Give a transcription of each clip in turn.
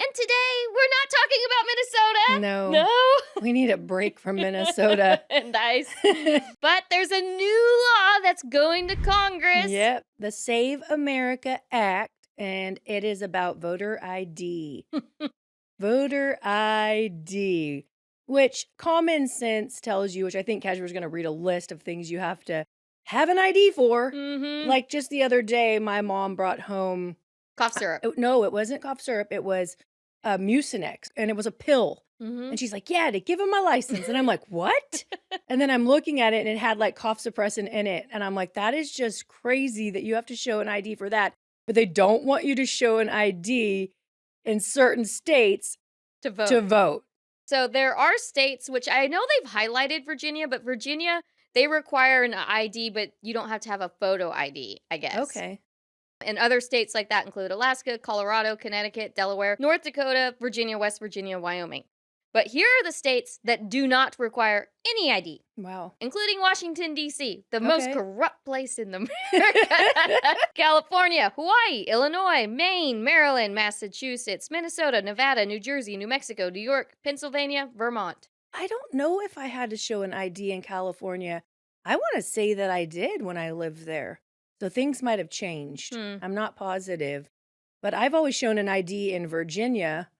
And today, we're not talking about Minnesota. No. No. We need a break from Minnesota. Nice. But there's a new law that's going to Congress. Yep. The Save America Act, and it is about voter ID. Voter ID, which common sense tells you, which I think Kashmir's going to read a list of things you have to have an ID for. Like just the other day, my mom brought home Cough syrup. No, it wasn't cough syrup. It was Mucinex, and it was a pill. And she's like, yeah, to give him my license. And I'm like, what? And then I'm looking at it, and it had like cough suppressant in it. And I'm like, that is just crazy that you have to show an ID for that. But they don't want you to show an ID in certain states To vote. to vote. So there are states, which I know they've highlighted Virginia, but Virginia, they require an ID, but you don't have to have a photo ID, I guess. Okay. And other states like that include Alaska, Colorado, Connecticut, Delaware, North Dakota, Virginia, West Virginia, Wyoming. But here are the states that do not require any ID, Wow. including Washington, D.C., the most Okay. corrupt place in America. California, Hawaii, Illinois, Maine, Maryland, Massachusetts, Minnesota, Nevada, New Jersey, New Mexico, New York, Pennsylvania, Vermont. I don't know if I had to show an ID in California. I want to say that I did when I lived there. So things might have changed. I'm not positive. But I've always shown an ID in Virginia.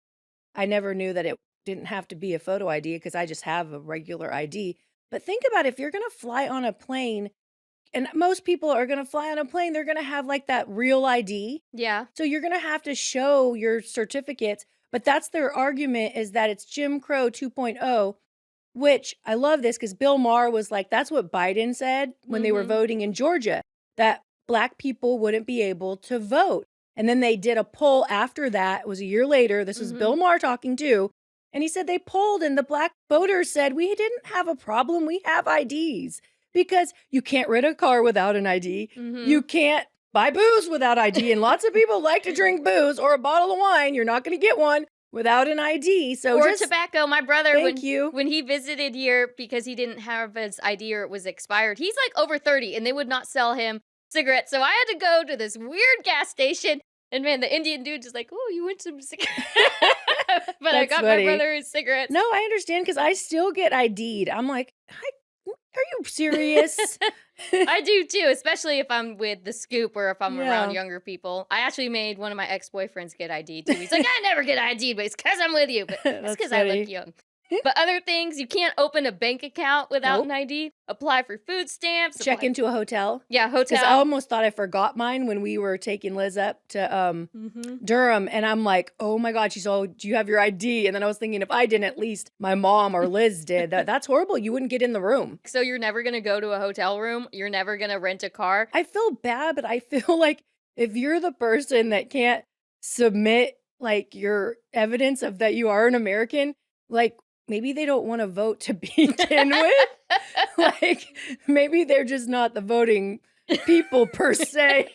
I never knew that it didn't have to be a photo ID because I just have a regular ID. But think about if you're going to fly on a plane, and most people are going to fly on a plane, they're going to have like that real ID. Yeah. So you're going to have to show your certificates. But that's their argument, is that it's Jim Crow 2.0, which I love this because Bill Maher was like, that's what Biden said when they were voting in Georgia, that Black people wouldn't be able to vote. And then they did a poll after that. It was a year later. This was Bill Maher talking too. And he said they polled and the Black voters said, we didn't have a problem. We have IDs because you can't rent a car without an ID. You can't buy booze without ID. And lots of people like to drink booze or a bottle of wine. You're not going to get one without an ID. So or just tobacco. My brother, thank you. when he visited here because he didn't have his ID or it was expired, he's like over 30 and they would not sell him cigarettes. So I had to go to this weird gas station. And man, the Indian dude just like, oh, you want some cigarettes? But I got funny. my brother his cigarettes. No, I understand because I still get ID'd. I'm like, are you serious? I do too, especially if I'm with the scoop or if I'm around Yeah. younger people. I actually made one of my ex-boyfriends get ID'd too. He's like, I never get ID'd, but it's because I'm with you. But that's That's because I funny. look young. But other things, you can't open a bank account without Nope. an ID. Apply for food stamps. Check apply- into a hotel. Yeah, Because hotel. I almost thought I forgot mine when we were taking Liz up to Durham. And I'm like, oh my God. She's all, do you have your ID? And then I was thinking, if I didn't, at least my mom or Liz did. That's horrible. You wouldn't get in the room. So you're never going to go to a hotel room. You're never going to rent a car. I feel bad, but I feel like if you're the person that can't submit like your evidence of that you are an American, like maybe they don't want to vote to begin with. Like maybe they're just not the voting people per se.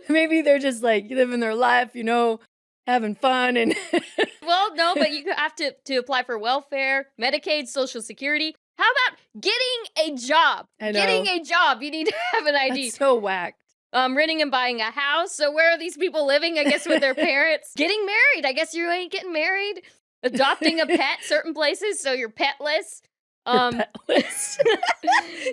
Maybe they're just like living their life, you know, having fun and Well, no, but you have to apply for welfare, Medicaid, Social Security. How about getting a job? I know. Getting a job, you need to have an ID. That's so whacked. Renting and buying a house. So where are these people living? I guess with their parents. Getting married. I guess you ain't getting married. Adopting a pet, certain places, so you're petless. Petless.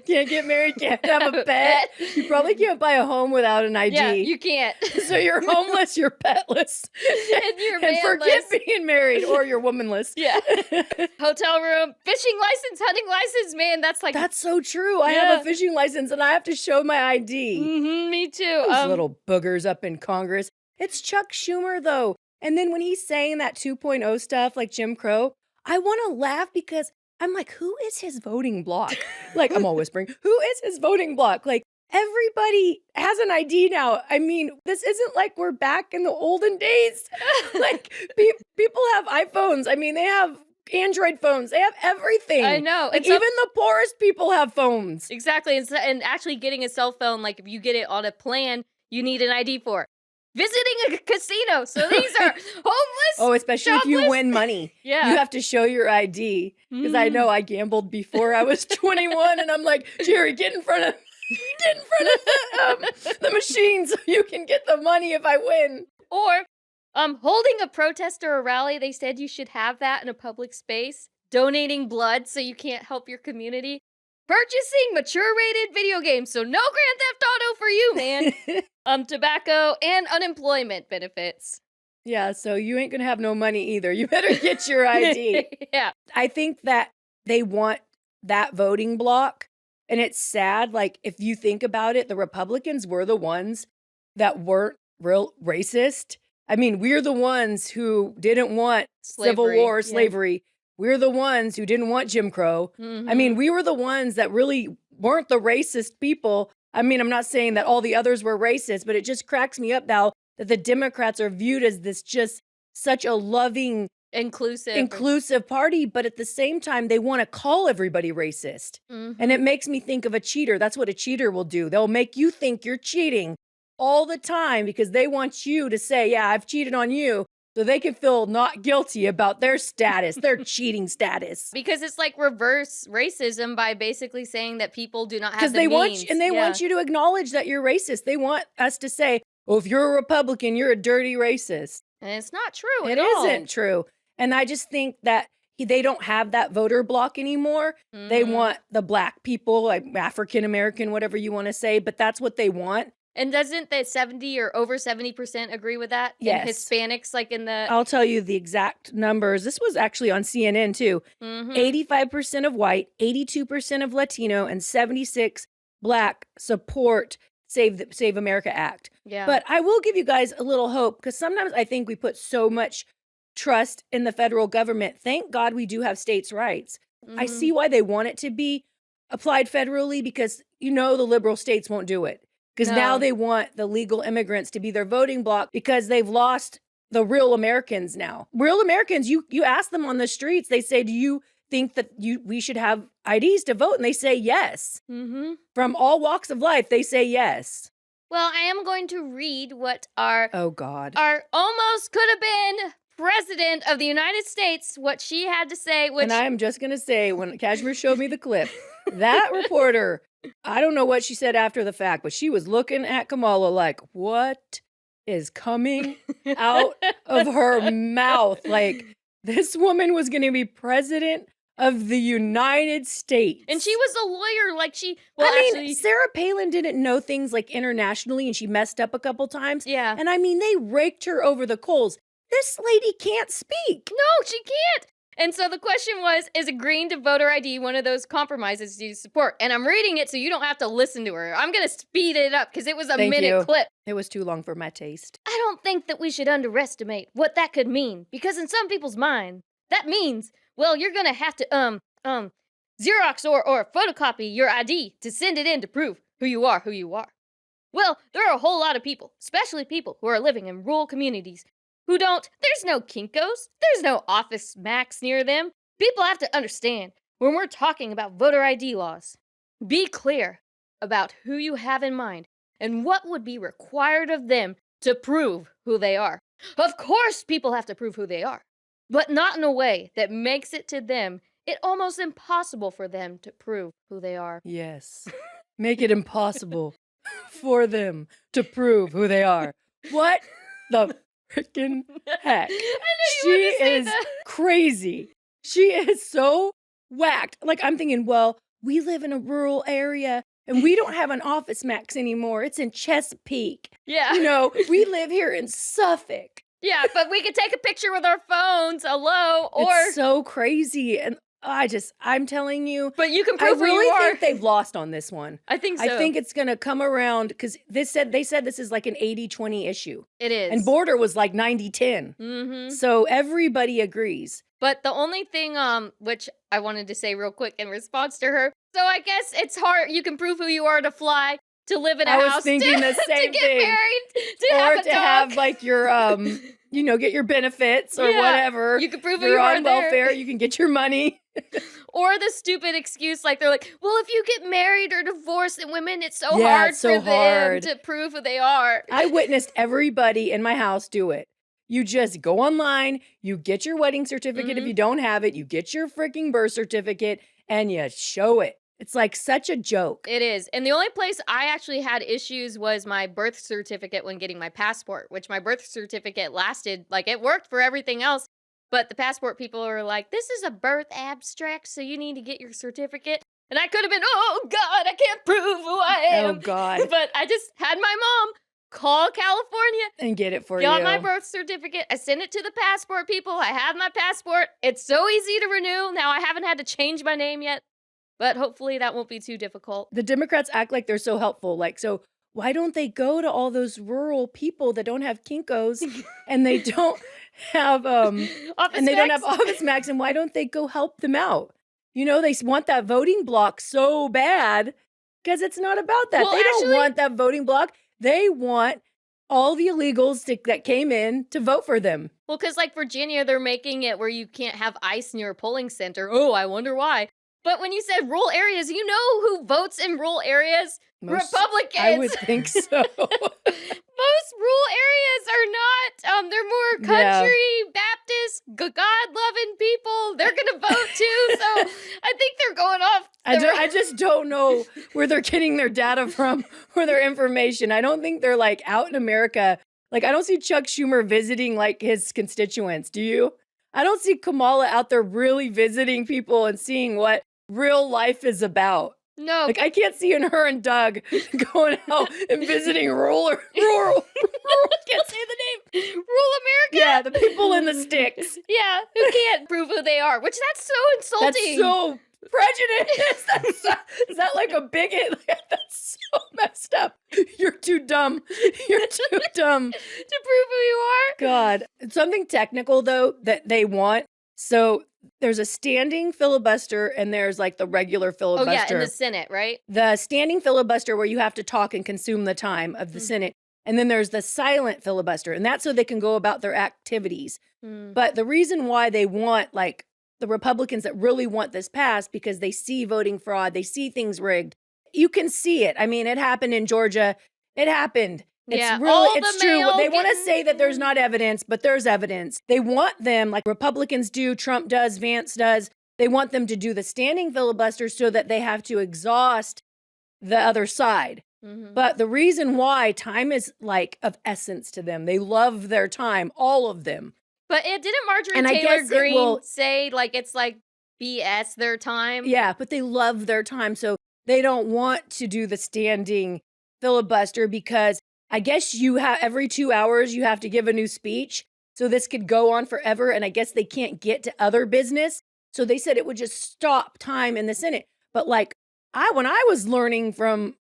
Can't get married, can't have a pet. You probably can't buy a home without an ID. Yeah, you can't. So you're homeless, you're petless. And you're And forget manless. being married or you're womanless. Yeah. Hotel room, fishing license, hunting license. Man, that's like That's so true. I have a fishing license and I have to show my ID. me too. Those little boogers up in Congress. It's Chuck Schumer, though. And then when he's saying that 2.0 stuff like Jim Crow, I want to laugh because I'm like, who is his voting bloc? Like, I'm all whispering, who is his voting bloc? Like, everybody has an ID now. I mean, this isn't like we're back in the olden days. Like, people have iPhones. I mean, they have Android phones. They have everything. I know. Like, even the poorest people have phones. Exactly. And actually getting a cell phone, like if you get it on a plan, you need an ID for it. Visiting a casino. So these are homeless. Oh, especially if you jobless. win money. Yeah. You have to show your ID. Because I know I gambled before I was 21 and I'm like, Jerry, get in front of the machine so you can get the money if I win. Or Holding a protest or a rally, they said you should have that in a public space. Donating blood so you can't help your community. Purchasing mature-rated video games, so no Grand Theft Auto for you, man. Tobacco and unemployment benefits. Yeah, so you ain't gonna have no money either. You better get your ID. Yeah. I think that they want that voting block, and it's sad. Like, if you think about it, the Republicans were the ones that weren't real racist. I mean, we're the ones who didn't want Civil War, slavery. We're the ones who didn't want Jim Crow. I mean, we were the ones that really weren't the racist people. I mean, I'm not saying that all the others were racist, but it just cracks me up now that the Democrats are viewed as this just such a loving, inclusive party, but at the same time, they want to call everybody racist. And it makes me think of a cheater. That's what a cheater will do. They'll make you think you're cheating all the time because they want you to say, yeah, I've cheated on you, so they can feel not guilty about their status, their cheating status. Because it's like reverse racism by basically saying that people do not have the means. And they want you to acknowledge that you're racist. They want us to say, oh, if you're a Republican, you're a dirty racist. And it's not true at all. It isn't true. And I just think that they don't have that voter block anymore. They want the black people, like African American, whatever you want to say, but that's what they want. And doesn't the 70 or over 70% agree with that? Yes. And Hispanics, like in the... I'll tell you the exact numbers. This was actually on CNN too. 85% of white, 82% of Latino, and 76 black support Save America Act. Yeah. But I will give you guys a little hope, because sometimes I think we put so much trust in the federal government. Thank God we do have states' rights. I see why they want it to be applied federally, because the liberal states won't do it. Because now they want the legal immigrants to be their voting bloc because they've lost the real Americans now. Real Americans, you ask them on the streets, they say, do you think that we should have IDs to vote? And they say yes. From all walks of life, they say yes. Well, I am going to read what our almost could have been president of the United States, what she had to say. And I'm just going to say, when Kashmir showed me the clip, that reporter, I don't know what she said after the fact, but she was looking at Kamala like, what is coming out of her mouth? Like, this woman was going to be president of the United States. And she was a lawyer, like Sarah Palin didn't know things like internationally, and she messed up a couple times. Yeah. And they raked her over the coals. This lady can't speak. No, she can't. And so the question was, is agreeing to voter ID one of those compromises you support? And I'm reading it so you don't have to listen to her. I'm going to speed it up because it was a minute clip. It was too long for my taste. I don't think that we should underestimate what that could mean, because in some people's mind, that means, well, you're going to have to Xerox or photocopy your ID to send it in to prove who you are. Well, there are a whole lot of people, especially people who are living in rural communities, there's no Kinkos, there's no Office Max near them. People have to understand, when we're talking about voter ID laws, be clear about who you have in mind and what would be required of them to prove who they are. Of course, people have to prove who they are, but not in a way that makes it to them almost impossible for them to prove who they are. Yes. Make it impossible for them to prove who they are. What the freaking heck? She is crazy. She is so whacked. Like, I'm thinking, well, we live in a rural area and we don't have an Office Max anymore. It's in Chesapeake. Yeah. We live here in Suffolk. Yeah, but we could take a picture with our phones. Hello. It's so crazy. And I'm telling you. But you can prove who you are. I really think they've lost on this one. I think so. I think it's going to come around because they said this is like an 80-20 issue. It is. And border was like 90-10. So everybody agrees. But the only thing which I wanted to say real quick in response to her, so I guess it's hard. You can prove who you are to fly, to live in a house. I was thinking the same to get thing. Married, to have a dog. Have like your get your benefits or whatever. You can prove you're you are on welfare. You can get your money. Or the stupid excuse, like they're like, well, if you get married or divorced, and women, it's so hard for them to prove who they are. I witnessed everybody in my house do it. You just go online, you get your wedding certificate if you don't have it, you get your freaking birth certificate, and you show it. It's like such a joke. It is. And the only place I actually had issues was my birth certificate when getting my passport, which my birth certificate lasted, like it worked for everything else. But the passport people were like, this is a birth abstract, so you need to get your certificate. And I could have been, oh God, I can't prove who I am. Oh God. But I just had my mom call California And get it for got you. my birth certificate. I sent it to the passport people. I have my passport. It's so easy to renew. Now I haven't had to change my name yet, but hopefully that won't be too difficult. The Democrats act like they're so helpful. Like, so why don't they go to all those rural people that don't have Kinkos and they don't have Office and they don't Max? have Office Max, and why don't they go help them out? You know, they want that voting block so bad because it's not about that. Well, They actually- don't want that voting block. They want all the illegals that came in to vote for them. Well, because like Virginia, they're making it where you can't have ICE near a polling center. Oh, I wonder why. But when you said rural areas, you know who votes in rural areas? Republicans. I would think so. Most rural areas are not. They're more country, Baptist, God-loving people. They're gonna vote too. So I think they're going off. I just don't know where they're getting their data from or their information. I don't think they're like out in America. Like, I don't see Chuck Schumer visiting like his constituents. Do you? I don't see Kamala out there really visiting people and seeing what real life is about. No. Like, I can't see her and Doug going out and visiting rural, can't say the name. Rural America? Yeah, the people in the sticks. Yeah, who can't prove who they are, which that's so insulting. That's so prejudiced. Is that like a bigot? That's so messed up. You're too dumb. You're too dumb. To prove who you are? God. Something technical, though, that they want. So there's a standing filibuster and there's like the regular Oh, filibuster. yeah, in the Senate, right? The standing filibuster where you have to talk and consume the time of the Senate. And then there's the silent filibuster, and that's so they can go about their activities. But the reason why they want, like, the Republicans that really want this passed, because they see voting fraud, they see things rigged. You can see it. I mean, it happened in Georgia. It happened. Yeah, It's all it's the true. mail They want to getting- say that there's not evidence, but there's evidence. They want them, like Republicans do, Trump does, Vance does. They want them to do the standing filibuster so that they have to exhaust the other side. But the reason why time is like of essence to them, they love their time, all of them. But didn't Marjorie And I Taylor guess it Greene will- say, like, it's like BS their time? Yeah, but they love their time. So they don't want to do the standing filibuster because I guess you have every 2 hours you have to give a new speech. So this could go on forever. And I guess they can't get to other business. So they said it would just stop time in the Senate. But like when I was learning from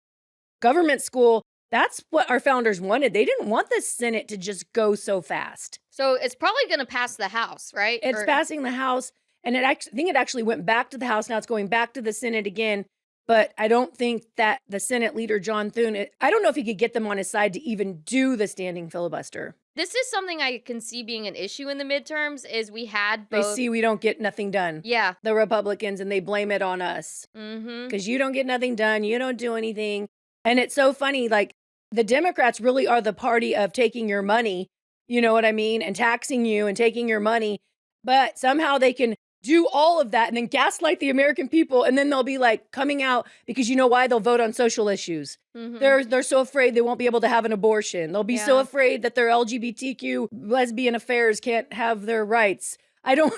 government school, that's what our founders wanted. They didn't want the Senate to just go so fast. So it's probably going to pass the House, right? It's passing the House, and I think it actually went back to the House. Now it's going back to the Senate again. But I don't think that the Senate leader, John Thune, I don't know if he could get them on his side to even do the standing filibuster. This is something I can see being an issue in the midterms is we had They both. see we don't get nothing done, Yeah. the Republicans, and they blame it on us. Mm-hmm. Because you don't get nothing done, you don't do anything. And it's so funny, like, the Democrats really are the party of taking your money, you know what I mean, and taxing you and taking your money. But somehow they can do all of that and then gaslight the American people, and then they'll be like coming out because you know why? They'll vote on social issues. Mm-hmm. They're so afraid they won't be able to have an abortion. They'll be so Yeah. afraid that their LGBTQ lesbian affairs can't have their rights. I don't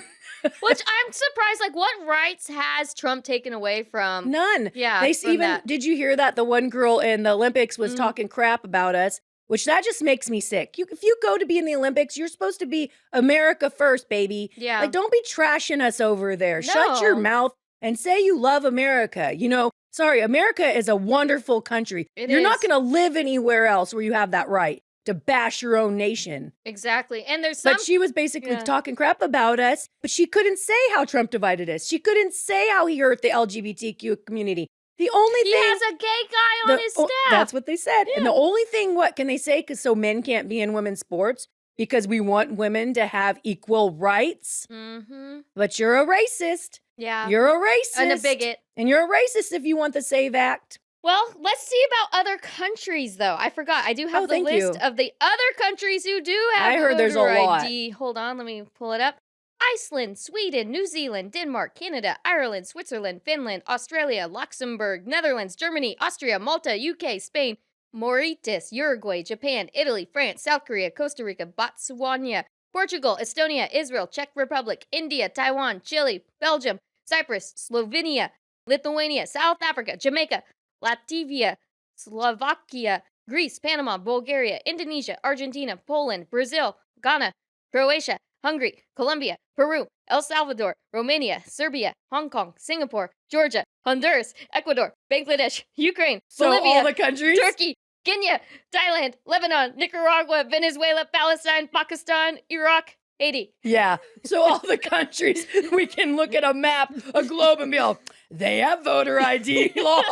Which I'm surprised, like, what rights has Trump taken away from? none. Yeah, They from even that. did you hear that the one girl in the Olympics was Mhm. talking crap about us, which that just makes me sick. If you go to be in the Olympics, you're supposed to be America first, baby. Yeah. Like, don't be trashing us over there. Shut your No. mouth and say you love America. You know, sorry, America is a wonderful country. It You're not is. going to live anywhere else where you have that right to bash your own nation. Exactly. And there's some. But she was basically Yeah. talking crap about us, but she couldn't say how Trump divided us. She couldn't say how he hurt the LGBTQ community. The only He thing has a gay guy on his staff. that's what they said. And Yeah. the only thing, what can they say? Because so men can't be in women's sports because we want women to have equal rights. Mm-hmm. But you're a racist. Yeah. You're a racist. And a bigot. And you're a racist if you want the SAVE Act. Well, let's see about other countries, though. I forgot. I do have Oh, the thank list you. of the other countries who do have I heard there's a voter lot. ID. Hold on, let me pull it up. Iceland, Sweden, New Zealand, Denmark, Canada, Ireland, Switzerland, Finland, Australia, Luxembourg, Netherlands, Germany, Austria, Malta, UK, Spain, Mauritius, Uruguay, Japan, Italy, France, South Korea, Costa Rica, Botswana, Portugal, Estonia, Israel, Czech Republic, India, Taiwan, Chile, Belgium, Cyprus, Slovenia, Lithuania, South Africa, Jamaica, Latvia, Slovakia, Greece, Panama, Bulgaria, Indonesia, Argentina, Poland, Brazil, Ghana, Croatia, Hungary, Colombia, Peru, El Salvador, Romania, Serbia, Hong Kong, Singapore, Georgia, Honduras, Ecuador, Bangladesh, Ukraine, So Bolivia, all the countries? Turkey, Kenya, Thailand, Lebanon, Nicaragua, Venezuela, Palestine, Pakistan, Iraq, Haiti. Yeah. So all the countries, we can look at a map, a globe, and be all, they have voter ID laws.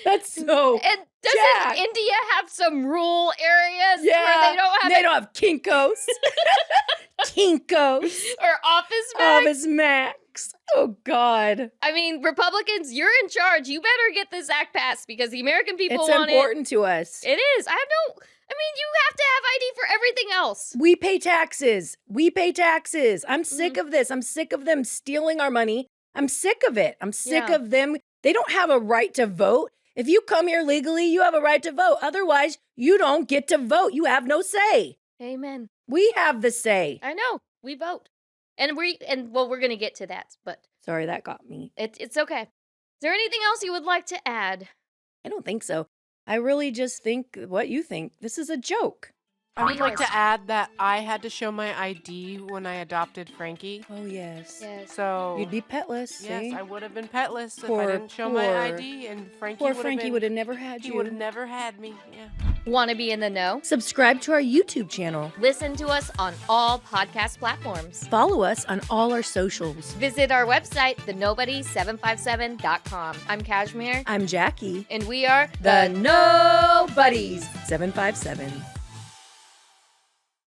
That's so And doesn't Jack. India have some rural areas Yeah. where they don't have They don't have Kinkos. Kinkos. or office bags? Office Max. Oh, God. I mean, Republicans, you're in charge. You better get this act passed because the American people It's want important to us. it. It is. I mean, you have to have ID for everything else. We pay taxes. We pay taxes. I'm sick Mm-hmm. of this. I'm sick of them stealing our money. I'm sick of it. I'm sick Yeah. of them. They don't have a right to vote. If you come here legally, you have a right to vote. Otherwise, you don't get to vote. You have no say. Amen. We have the say. I know. We vote. And we're going to get to that, but Sorry, that got me. it's okay. Is there anything else you would like to add? I don't think so. I really just think what you think. This is a joke. I would like Yes. to add that I had to show my ID when I adopted Frankie. Oh, yes. Yes. So You'd be petless, yes, see? I would have been petless if Poor- I didn't show my poor- ID, and Frankie Poor would have Frankie been. would have never had He would have you. never had me. Yeah. Want to be in the know? Subscribe to our YouTube channel. Listen to us on all podcast platforms. Follow us on all our socials. Visit our website, thenobody757.com. I'm Kashmir, I'm Jackie. and we are The Nobodies 757.